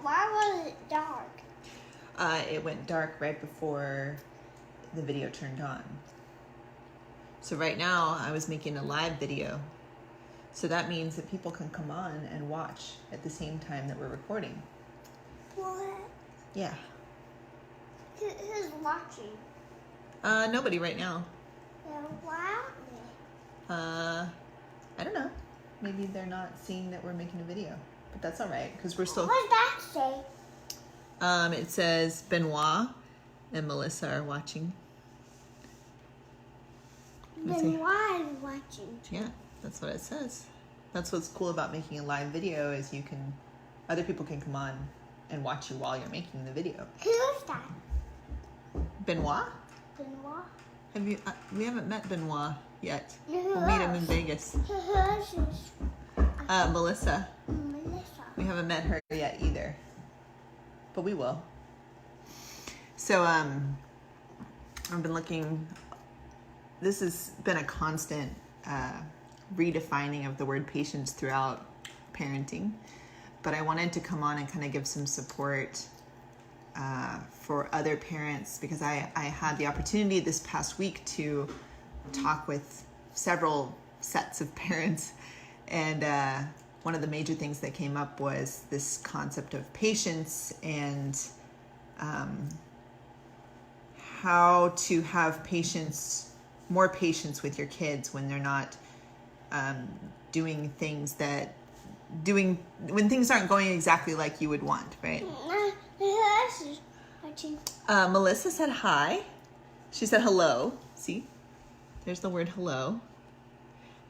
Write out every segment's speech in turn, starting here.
Why was it dark? It went dark right before the video turned on. So right now I was making a live video. So that means that people can come on and watch at the same time that we're recording. What? Yeah. Who's watching? Nobody right now. Then why aren't I don't know. Maybe they're not seeing that we're making a video. But that's all right, because we're still... What does that say? It says Benoit and Melissa are watching. Then why are you watching? Yeah, that's what it says. That's what's cool about making a live video is other people can come on and watch you while you're making the video. Who is that? Benoit? Benoit? We haven't met Benoit yet. Who We'll meet him in else? Vegas. Who else is Melissa. Melissa? We haven't met her yet either. But we will. So, I've been looking. This has been a constant redefining of the word patience throughout parenting. But I wanted to come on and kind of give some support for other parents because I had the opportunity this past week to talk with several sets of parents. And one of the major things that came up was this concept of patience and how to have more patience with your kids when they're not doing things when things aren't going exactly like you would want, right? Who else is watching? Melissa said hi. She said hello. See? There's the word hello.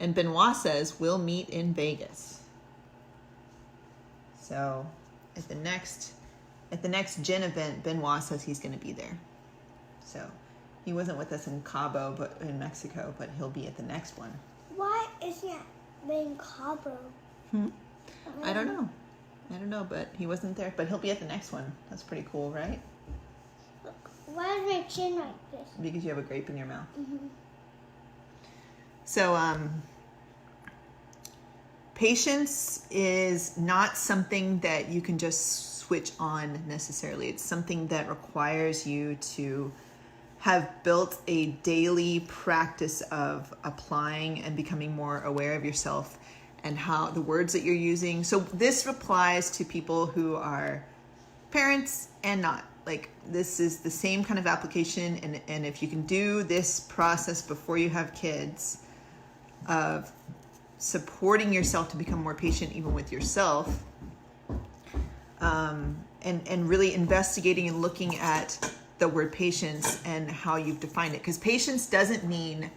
And Benoit says, we'll meet in Vegas. So at the next Gen event, Benoit says he's going to be there. So he wasn't with us in Cabo, but in Mexico, but he'll be at the next one. Why is it in Cabo? I don't know, but he wasn't there. But he'll be at the next one. That's pretty cool, right? Why is my chin like this? Because you have a grape in your mouth. Mm-hmm. So, patience is not something that you can just switch on necessarily. It's something that requires you to have built a daily practice of applying and becoming more aware of yourself and how the words that you're using. So this applies to people who are parents and not. Like, this is the same kind of application. And if you can do this process before you have kids of supporting yourself to become more patient even with yourself, and really investigating and looking at the word patience and how you've defined it. Because patience doesn't mean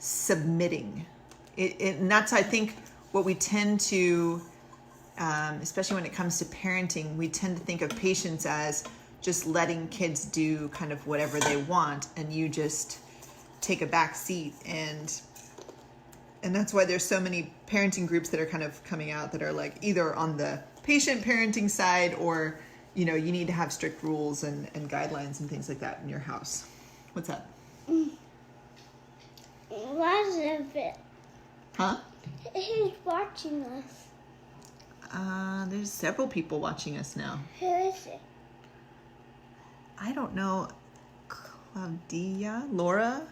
submitting. And that's, I think, what we tend to, especially when it comes to parenting, we tend to think of patience as just letting kids do kind of whatever they want, and you just take a back seat. And that's why there's so many parenting groups that are kind of coming out that are like either on the patient parenting side or, you need to have strict rules and guidelines and things like that in your house. What's up? What's it? Huh? Who's watching us? There's several people watching us now. Who is it? I don't know. Claudia? Laura?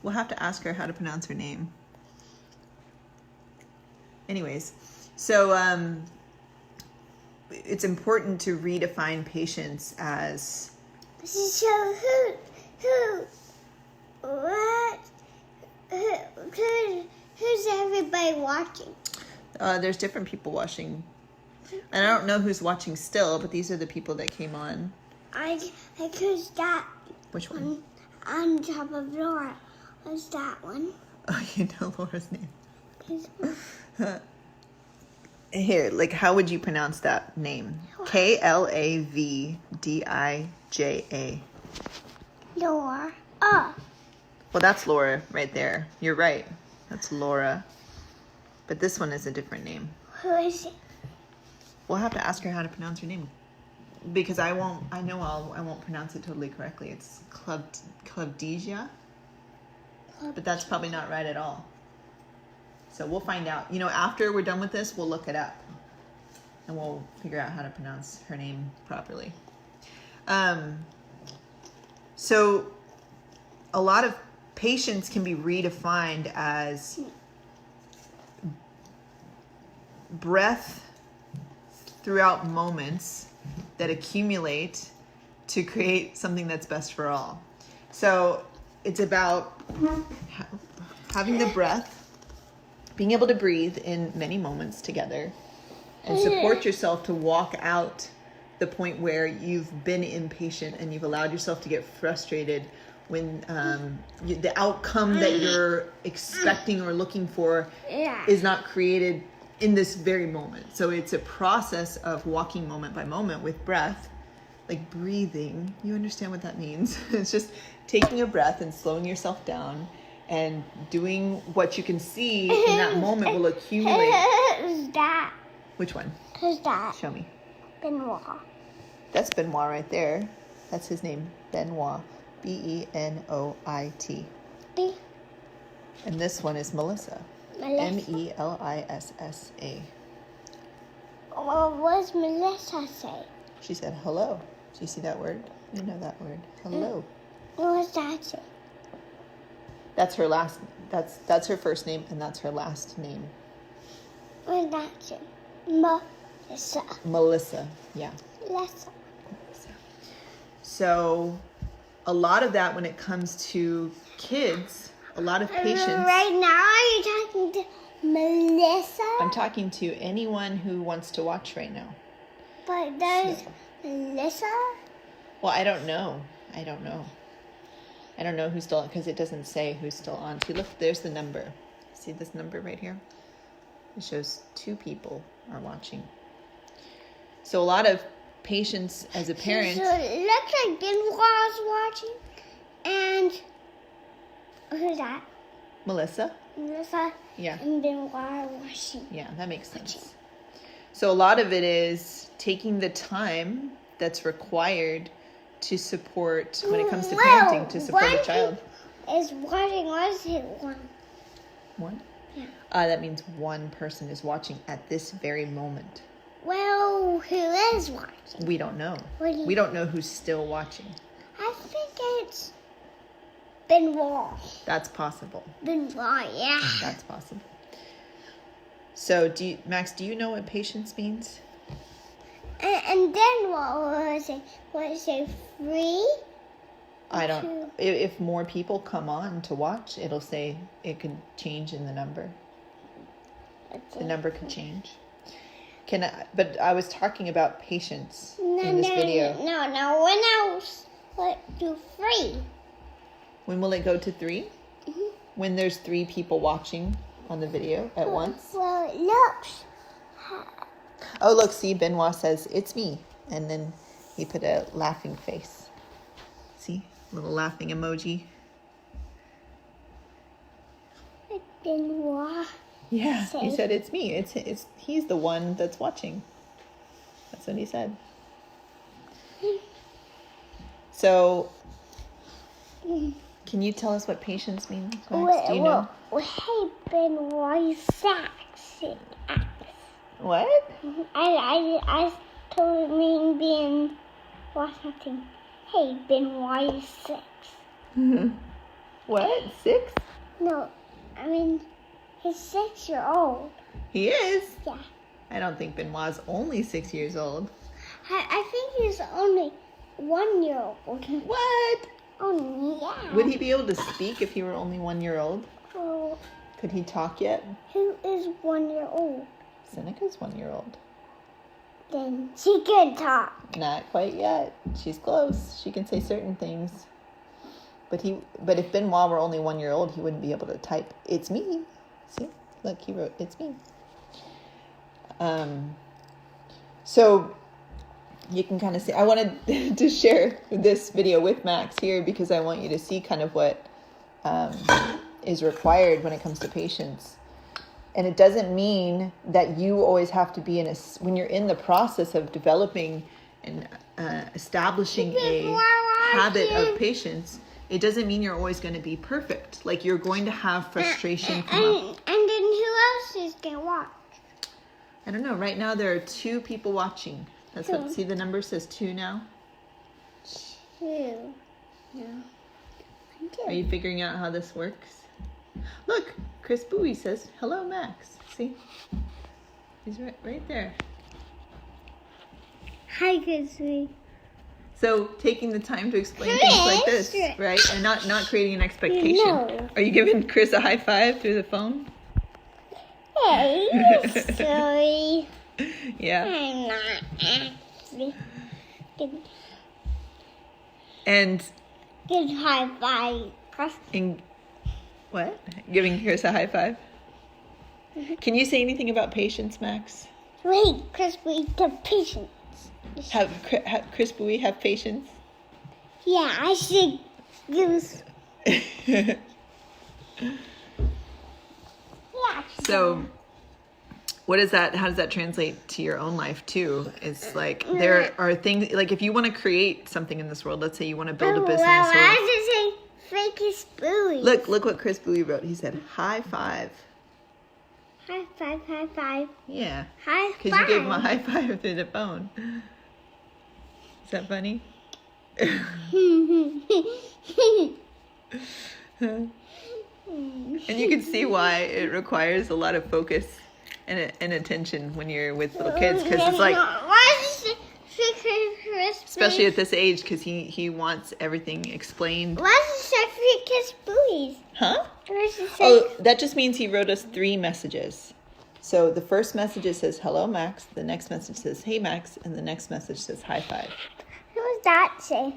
We'll have to ask her how to pronounce her name. Anyways, so it's important to redefine patience as... So who's everybody watching? There's different people watching. And I don't know who's watching still, but these are the people that came on. I who's that? Which one? On top of Laura. What's that one? Oh, you know Laura's name. This one. Here, like, how would you pronounce that name? Klavdija. Laura. Oh. Well, that's Laura right there. You're right. That's Laura. But this one is a different name. Who is it? We'll have to ask her how to pronounce her name. Because I won't pronounce it totally correctly. It's Klavdija. But that's probably not right at all. So we'll find out. After we're done with this, we'll look it up. and we'll figure out how to pronounce her name properly. So a lot of patience can be redefined as breath throughout moments that accumulate to create something that's best for all. So it's about having the breath, being able to breathe in many moments together, and support yourself to walk out the point where you've been impatient and you've allowed yourself to get frustrated when the outcome that you're expecting or looking for is not created in this very moment. So it's a process of walking moment by moment with breath, like breathing. You understand what that means? It's just taking a breath and slowing yourself down and doing what you can see in that moment will accumulate. Who's that? Which one? Who's that? Show me. Benoit. That's Benoit right there. That's his name, Benoit. Benoit. B. And this one is Melissa. Melissa. Well, what does Melissa say? She said hello. Do you see that word? You know that word. Hello. What does that say? That's her last. That's her first name, and that's her last name. What does that say? Melissa. Melissa. Yeah. Melissa. So, a lot of that when it comes to kids, a lot of patience. Right now, are you talking to Melissa? I'm talking to anyone who wants to watch right now. But there's Melissa? Well, I don't know. I don't know who's still on, because it doesn't say who's still on. See, look, there's the number. See this number right here? It shows 2 people are watching. So a lot of patience as a parent. So it looks like Benoit's watching. And who's that? Melissa? Melissa. Yeah. And Benoit are watching. Yeah, that makes sense. So a lot of it is taking the time that's required to support, when it comes to parenting, to support a child. Is watching. What is it? One? Yeah. That means one person is watching at this very moment. Well, who is watching? We don't know. We don't know who's still watching. I think it's Benoit. That's possible. Benoit, yeah. That's possible. So, Max, do you know what patience means? And then what was it? Was it 3? I don't. If more people come on to watch, it'll say it could change in the number. The number could change. But I was talking about patience in this video. No. When else? What do 3? When will it go to 3? Mm-hmm. When there's 3 people watching on the video at once. Well, it looks. Oh, look, see, Benoit says, it's me. And then he put a laughing face. See? Little laughing emoji. Benoit. Yeah, he said, it's me. He's the one that's watching. That's what he said. So, can you tell us what patience means, Max? Do you know? Hey, Benoit, you sexy. What? I told me being something. Hey, Benoit, you 6. What? 6? No, I mean, he's 6-year-old. He is? Yeah. I don't think Benoit's only 6 years old. I think he's only 1-year-old. What? Oh, yeah. Would he be able to speak if he were only 1 year old? Oh, Could he talk yet? who is 1-year-old? Seneca's 1 year old. Then she can talk. Not quite yet. She's close. She can say certain things. But if Benoit were only 1 year old, he wouldn't be able to type, it's me. See? Look, he wrote, it's me. So you can kind of see, I wanted to share this video with Max here because I want you to see kind of what is required when it comes to patience. And it doesn't mean that you always have to be when you're in the process of developing and establishing a habit of patience, it doesn't mean you're always going to be perfect. Like, you're going to have frustration come up. And then who else is going to watch? I don't know. Right now there are 2 people watching. That's what, see the number says 2 now? 2. Yeah. Are you figuring out how this works? Look, Chris Bowie says, hello, Max. See? He's right there. Hi, Chrissy. So taking the time to explain things like this, right? And not creating an expectation. No. Are you giving Chris a high five through the phone? Hey, sorry. Yeah. I'm not actually. And Good high five. what? Giving Chris a high five? Can you say anything about patience, Max? Wait, Chris, wait, the patience. Have Chris Bowie have patience? Yeah, I should use. Yeah. So, what is that? How does that translate to your own life too? It's like there are things like if you want to create something in this world. Let's say you want to build a business. Well, or, I just say fake Bowie. look what Chris Bowie wrote. He said high five. High five, high five. Yeah, High five. because you gave him a high five through the phone. Is that funny? And you can see why it requires a lot of focus and attention when you're with little kids, because it's like, Why is it Chris? especially at this age, because he wants everything explained. Why does it say Kiss Buoys? Huh? Why does it say? Oh, that just means he wrote us 3 messages. So the first message says, hello, Max. The next message says, hey, Max. And the next message says, high five. What does that say?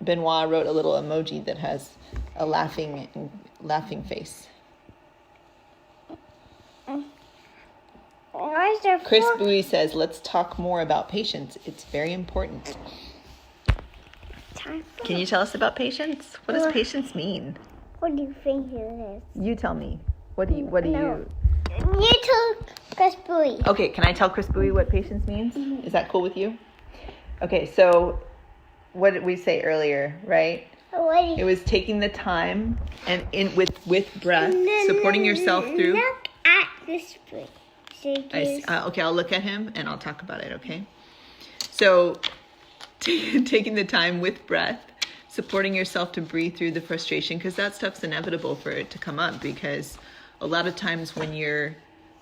Benoit wrote a little emoji that has a laughing face. Why is there Chris 4? Bowie says, let's talk more about patience. It's very important. Time for- Can you tell us about patience? What does Well- patience mean? What do you think it is? You tell me. What do you No. You told Chris Buoy. Okay, can I tell Chris Bowie what patience means? Is that cool with you? Okay, so what did we say earlier, right? What do It you was taking the time and with breath, supporting yourself through. Look at this Buoy. Okay, I'll look at him and I'll talk about it, okay? So, taking the time with breath, supporting yourself to breathe through the frustration, because that stuff's inevitable for it to come up, because a lot of times we're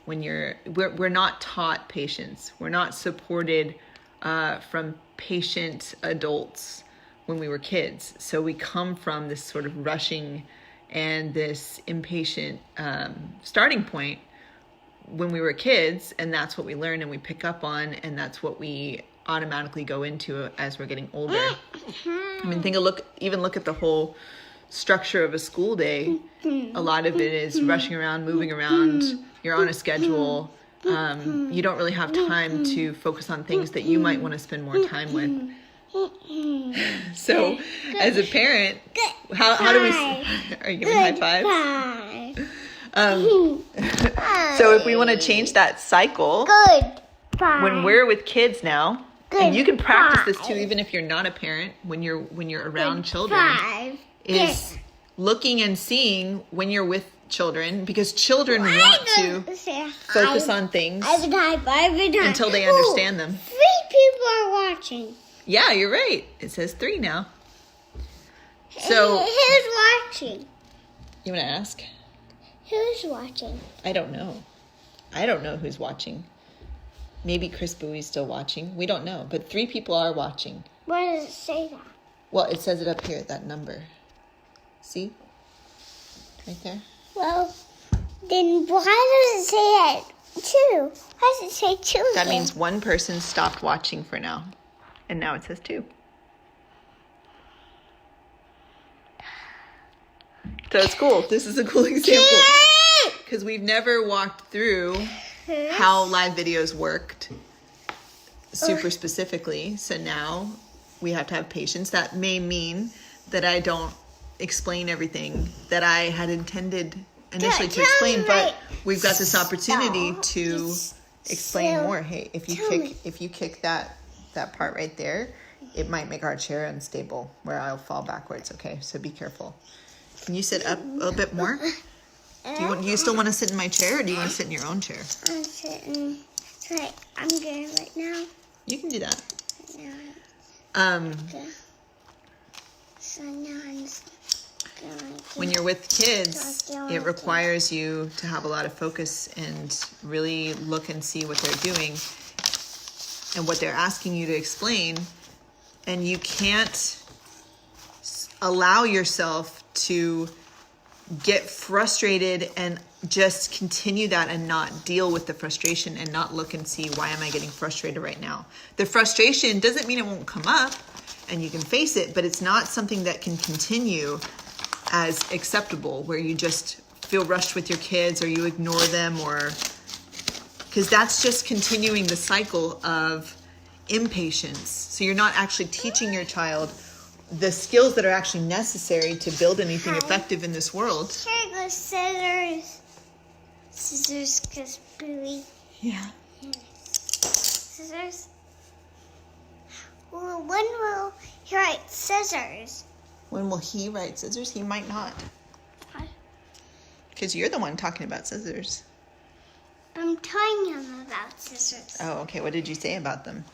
not taught patience. We're not supported from patient adults when we were kids. So we come from this sort of rushing and this impatient starting point when we were kids, and that's what we learn and we pick up on, and that's what we automatically go into as we're getting older. I mean, look at the whole structure of a school day. A lot of it is rushing around, moving around. You're on a schedule. You don't really have time to focus on things that you might want to spend more time with. So, as a parent, how do we? Are you giving high fives? Bye. So if we want to change that cycle, Good. Bye. when we're with kids now, and you can practice this too, Goodbye. even if you're not a parent, when you're around children, 5. is looking and seeing when you're with children, because children want to focus on things until they understand them. 3 people are watching. Yeah, you're right. It says 3 now. So Who's watching? you want to ask? Who's watching? I don't know. I don't know who's watching. Maybe Chris Bowie's still watching. We don't know. But 3 people are watching. Why does it say that? Well, it says it up here, that number. See? Right there. Well, then why does it say it 2? Why does it say 2? That then? means one person stopped watching for now. And now it says 2. So it's cool. This is a cool example. Because we've never walked through how live videos worked super specifically. So now we have to have patience. That may mean that I don't explain everything that I had intended initially to explain, but we've got this opportunity to explain more. Hey, if you kick that part right there, it might make our chair unstable where I'll fall backwards. Okay, so be careful. Can you sit up a little bit more? Do you still want to sit in my chair, or do you want to sit in your own chair? I'm sitting Okay, I'm good right now. You can do that. Now, okay. So now I'm just going to... When you're with kids, it requires you to have a lot of focus and really look and see what they're doing and what they're asking you to explain. And you can't allow yourself to get frustrated and just continue that and not deal with the frustration and not look and see, why am I getting frustrated right now? The frustration doesn't mean it won't come up and you can face it, but it's not something that can continue as acceptable, where you just feel rushed with your kids or you ignore them, or because that's just continuing the cycle of impatience. So you're not actually teaching your child the skills that are actually necessary to build anything effective in this world. Here goes scissors. Scissors, Crispy. Yeah. Scissors. Well, when will he write scissors? When will he write scissors? He might not. What? Because you're the one talking about scissors. I'm telling him about scissors. Oh, okay. What did you say about them?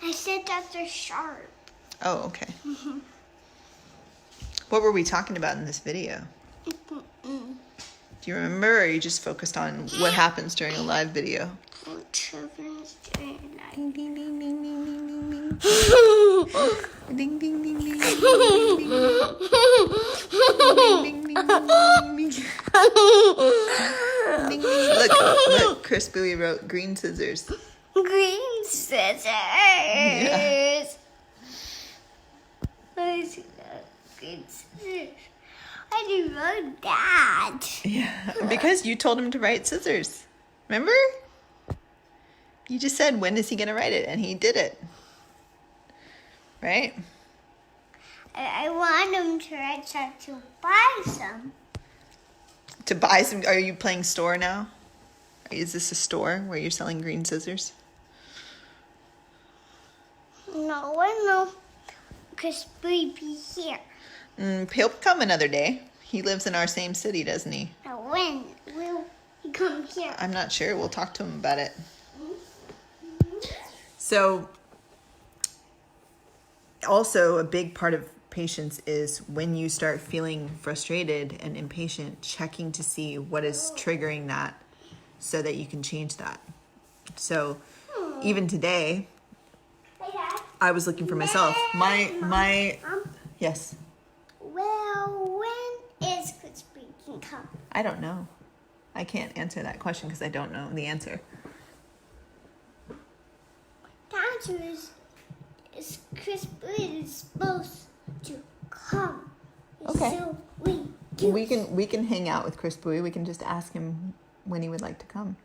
I said that they're sharp. Oh, okay. What were we talking about in this video? Do you remember, or are you just focused on what happens during a live video? Children's doing live. Ding, ding, ding, ding, ding, ding, ding, ding. Ding, ding, ding, ding, ding, ding, ding, ding, ding, ding. Look, Chris Bowie wrote green scissors. Green scissors. Yeah. Green scissors. I didn't write that. Yeah, because you told him to write scissors. Remember? You just said, when is he going to write it? And he did it. Right? I want him to write some to buy some. To buy some, are you playing store now? Is this a store where you're selling green scissors? No, I know. Because we be here. He'll come another day. He lives in our same city, doesn't he? Now when will he come here? I'm not sure. We'll talk to him about it. So, also a big part of patience is when you start feeling frustrated and impatient, checking to see what is triggering that so that you can change that. So, even today, I was looking for myself. Yes. Well, when is Crispy can come? I don't know. I can't answer that question because I don't know the answer. The answer is Crispy is supposed to come. Okay. So we do. We can hang out with Chris Bowie. We can just ask him when he would like to come.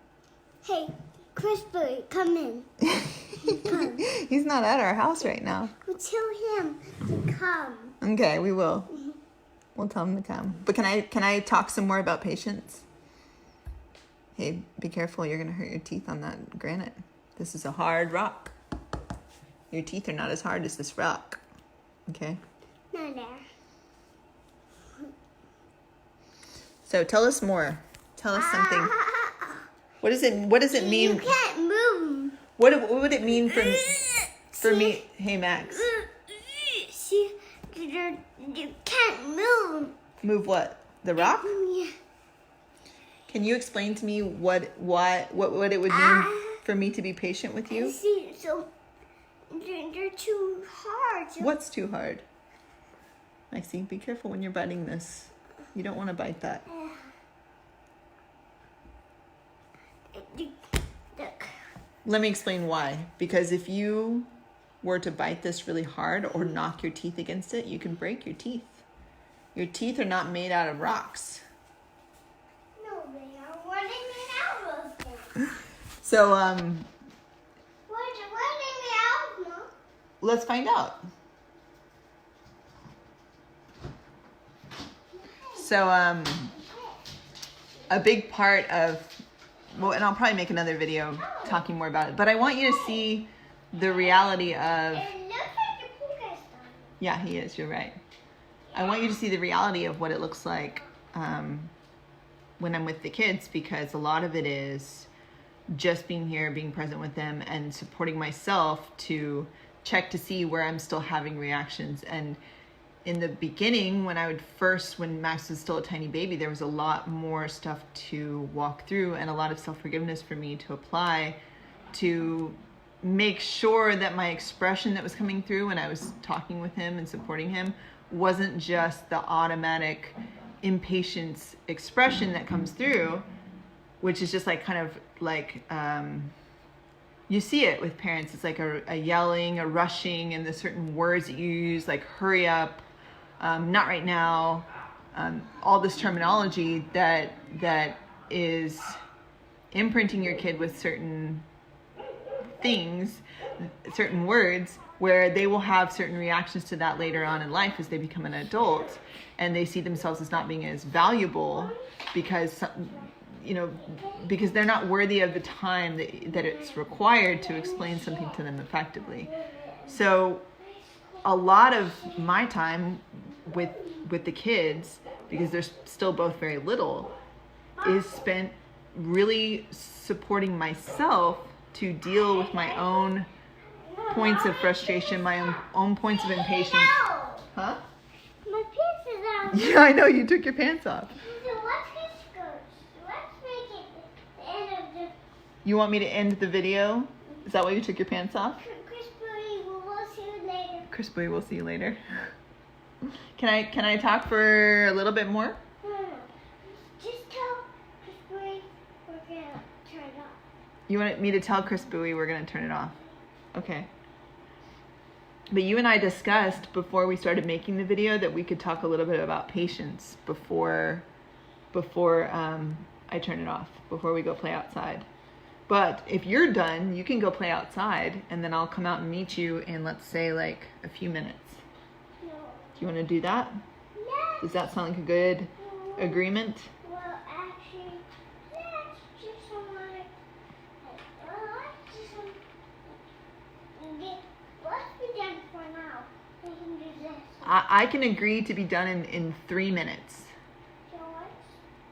Hey, Crispy, come in. Come. He's not at our house right now. We'll tell him to come. Okay, we will. We'll tell him to come. But can I talk some more about patience? Hey, be careful. You're going to hurt your teeth on that granite. This is a hard rock. Your teeth are not as hard as this rock. Okay? No, there. So tell us more. Tell us something. What does it mean? You can't move. What would it mean for me? Hey, Max. See, you can't move. Move what? The rock? Yeah. Can you explain to me what it would mean for me to be patient with you? See, so they're too hard. What's too hard? Maxie, be careful when you're biting this. You don't want to bite that. Look. Let me explain why. Because if you were to bite this really hard or knock your teeth against it, you can break your teeth. Your teeth are not made out of rocks. No, they are. What are they made out of then? So, What are they made out of, Mom? let's find out. So, a big part of, well, and I'll probably make another video talking more about it, but I want you to see the reality of, It looks like the pool guy's done. yeah, he is, you're right. I want you to see the reality of what it looks like when I'm with the kids, because a lot of it is just being here, being present with them, and supporting myself to check to see where I'm still having reactions. And in the beginning, when Max was still a tiny baby, there was a lot more stuff to walk through and a lot of self-forgiveness for me to apply to make sure that my expression that was coming through when I was talking with him and supporting him wasn't just the automatic impatience expression that comes through, which is just like kind of like you see it with parents. It's like a yelling, a rushing, and the certain words that you use, like hurry up, not right now, all this terminology that is imprinting your kid with certain things, certain words, where they will have certain reactions to that later on in life as they become an adult, and they see themselves as not being as valuable because because they're not worthy of the time that it's required to explain something to them effectively. So a lot of my time with the kids, because they're still both very little, is spent really supporting myself to deal with my own points of frustration, my own points of impatience. Huh? My pants is out. Yeah, I know, you took your pants off. So let's make it the end of the... You want me to end the video? Is that why you took your pants off? Chris Bowie, we'll see you later. Chris Bowie, we'll see you later. Can I talk for a little bit more? No. Just tell Chris Bowie we're going to turn it off. You want me to tell Chris Bowie we're going to turn it off? Okay. But you and I discussed before we started making the video that we could talk a little bit about patience before I turn it off, before we go play outside. But if you're done, you can go play outside, and then I'll come out and meet you in, let's say, like a few minutes. No. Do you want to do that? Yes. Does that sound like a good agreement? Well, actually, let's just let's be done for now. We can do this. I can agree to be done in 3 minutes. So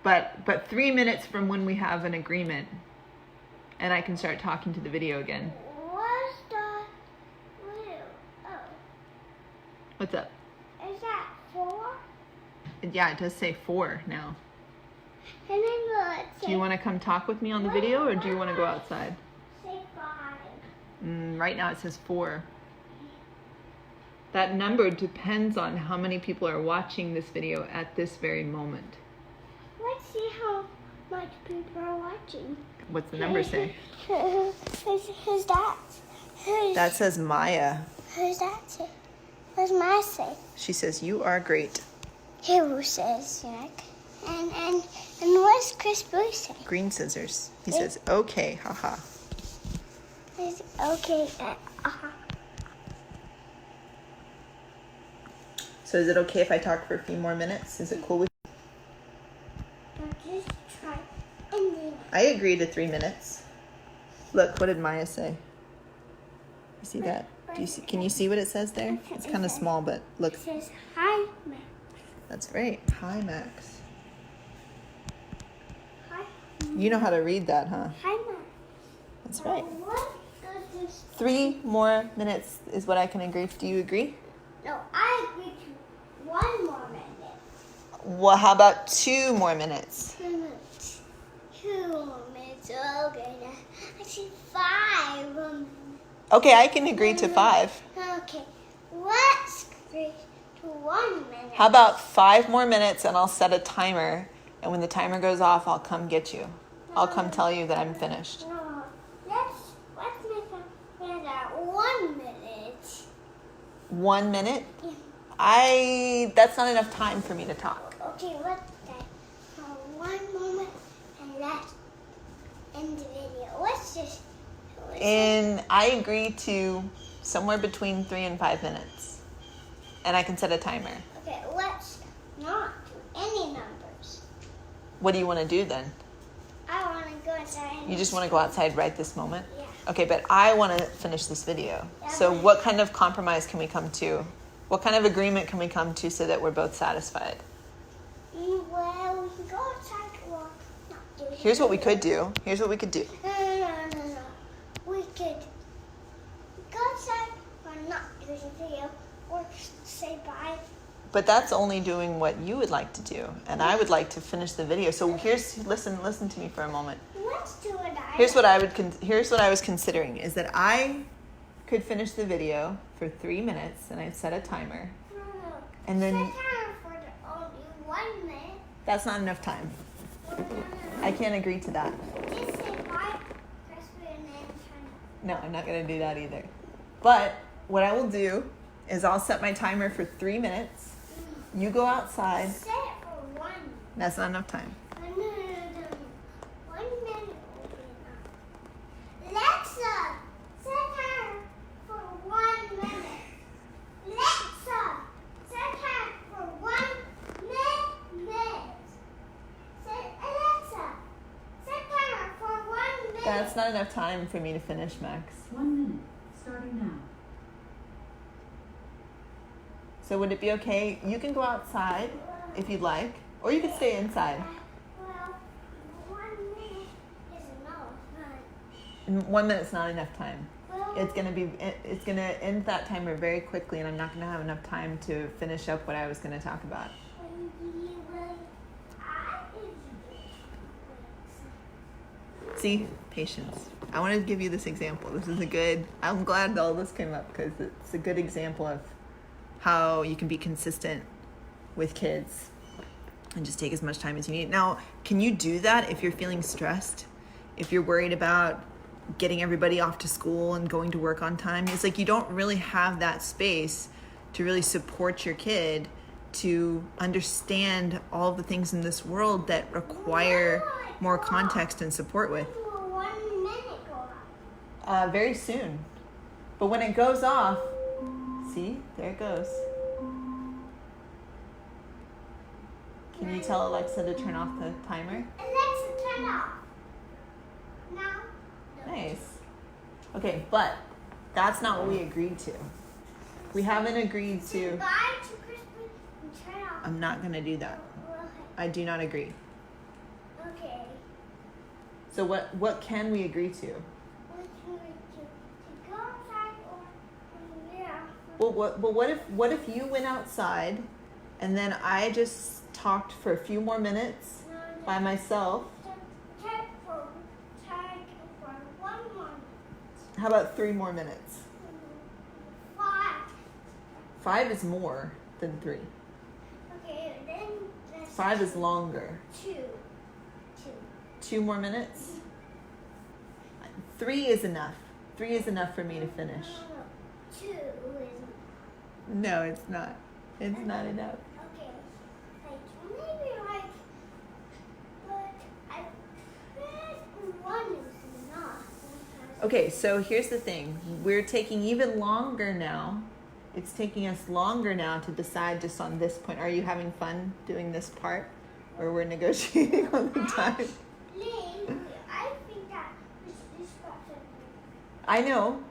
what? But 3 minutes from when we have an agreement, and I can start talking to the video again. What's the blue? Oh, What's up? is that 4? Yeah, it does say 4 now. And then let's Do you want to come talk with me on the video, or do you want to go outside? say 5. Right now it says 4. That number depends on how many people are watching this video at this very moment. Let's see how much people are watching. What's the number say? Who's that? That says Maya. Who's that say? What's Maya say? She says, "You are great." Who says Nick? And what's Chris Bowie say? Green scissors. He says, "Okay, haha." It's okay. So is it okay if I talk for a few more minutes? Is it cool with you? Just try. And then I agree to 3 minutes. Look, what did Maya say? You see that? Do you see? Can you see what it says there? It's kind of small, but look. it says hi, Max. That's right. Hi, Max. Hi. You know how to read that, huh? Hi, Max. That's right. What does this? 3 more minutes is what I can agree to. Do you agree? No, I agree to 1 more minute. Well, how about 2 more minutes? 2 minutes. 2 more minutes. Okay, now I see 5 more minutes. Okay, I can agree to 5. Okay, let's agree to 1 minute. How about 5 more minutes, and I'll set a timer, and when the timer goes off, I'll come get you. I'll come tell you that I'm finished. No, let's make a 1 minute. 1 minute? Yeah. That's not enough time for me to talk. Okay, let's say for 1 moment and let's end the video. Let's just listen. And I agree to somewhere between 3 and 5 minutes. And I can set a timer. Okay, let's not do any numbers. What do you want to do then? I want to go inside. You just want to go outside right this moment? Yeah. Okay, but I want to finish this video. So what kind of compromise can we come to? What kind of agreement can we come to so that we're both satisfied? Well, we can go outside or not do it. Here's what we could do. No, could go outside or not do the video or say bye. But that's only doing what you would like to do, and I would like to finish the video. So listen to me for a moment. Let's do it. Here's what I was considering is that I could finish the video for 3 minutes, and I'd set a timer. No. And then Set timer for only 1 minute. that's not enough time. I can't agree to that. Just say bye, crispy, and then turn. No, I'm not going to do that either. But what I will do is I'll set my timer for 3 minutes. You go outside. Set it for 1 minute. That's not enough time. No. 1 minute will be enough. Alexa, set timer for 1 minute. Alexa, set timer for 1 minute. Alexa, set timer for 1 minute. That's not enough time for me to finish, Max. 1 minute, starting now. So would it be okay? You can go outside if you'd like, or you can stay inside. Well, 1 minute is enough. But, 1 minute's not enough time. well, It's gonna end that timer very quickly, and I'm not gonna have enough time to finish up what I was gonna talk about. See, patience. I want to give you this example. I'm glad all this came up because it's a good example of how you can be consistent with kids and just take as much time as you need. Now, can you do that if you're feeling stressed? If you're worried about getting everybody off to school and going to work on time? It's like you don't really have that space to really support your kid to understand all the things in this world that require more context and support with. 1 minute go off. Very soon. But when it goes off, see, there it goes. Can you tell Alexa to turn off the timer? Alexa, turn off. Now. Nice. Okay, but that's not what we agreed to. We haven't agreed to. Bye to Crispy and turn off. I'm not going to do that. I do not agree. Okay. So what can we agree to? What can we do? To go outside or yeah. Well, what if you went outside and then I just talked for a few more minutes by myself? Check for 1 more. How about 3 more minutes? 5. 5 is more than 3. Okay, then that's 5 is longer. 2. 2 more minutes? 3 is enough. 3 is enough for me to finish. No. 2 is No, it's not. It's not enough. okay. Maybe but I think 1 is enough. Okay, so here's the thing. We're taking even longer now. It's taking us longer now to decide just on this point. Are you having fun doing this part? Or we're negotiating on the time? I think that this got something. I know.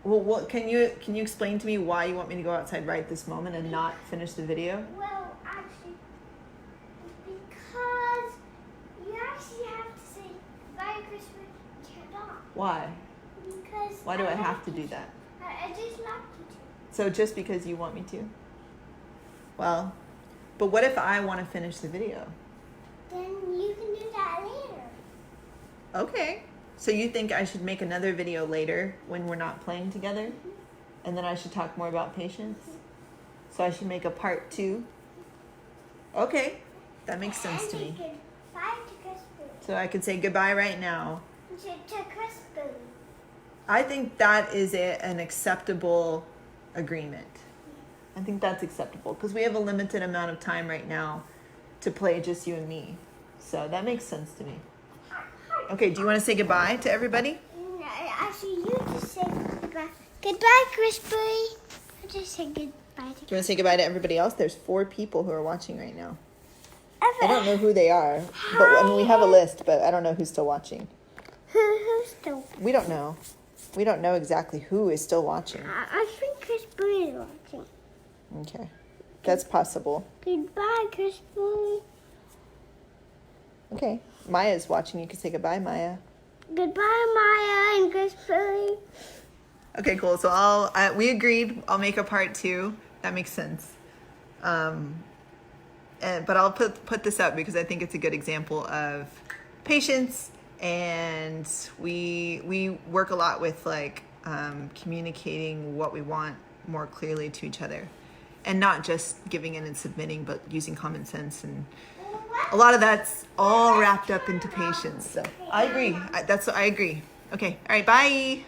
Well, can you explain to me why you want me to go outside right this moment and not finish the video? Well, actually, because you actually have to say goodbye, Christmas, and turn off. Why? Because Why do I have to do that? I just like you to. So just because you want me to? Well, but what if I want to finish the video? Then you can do that later. Okay. So you think I should make another video later when we're not playing together? Mm-hmm. And then I should talk more about patience? So I should make a part 2? Okay. That makes sense to me. Goodbye to Christmas. So I could say goodbye right now. To Christmas. I think that is an acceptable agreement. I think that's acceptable because we have a limited amount of time right now to play just you and me. So that makes sense to me. Okay, do you want to say goodbye to everybody? No, actually, you just say goodbye. Goodbye, Crispy. I just say goodbye to Do you want to say goodbye to everybody else? There's 4 people who are watching right now. I don't know who they are, but I mean, we have a list, but I don't know who's still watching. Who's still? We don't know. We don't know exactly who is still watching. I think Crispy is watching. Okay, that's possible. Goodbye, Crispy. Okay, Maya's watching. You can say goodbye, Maya. Goodbye, Maya and Crispy. Okay, cool. So we agreed. I'll make a part 2. That makes sense. But I'll put this up because I think it's a good example of patience, and we work a lot with like communicating what we want more clearly to each other, and not just giving in and submitting, but using common sense, and a lot of that's all wrapped up into patience. So I agree. I agree. Okay. All right. Bye.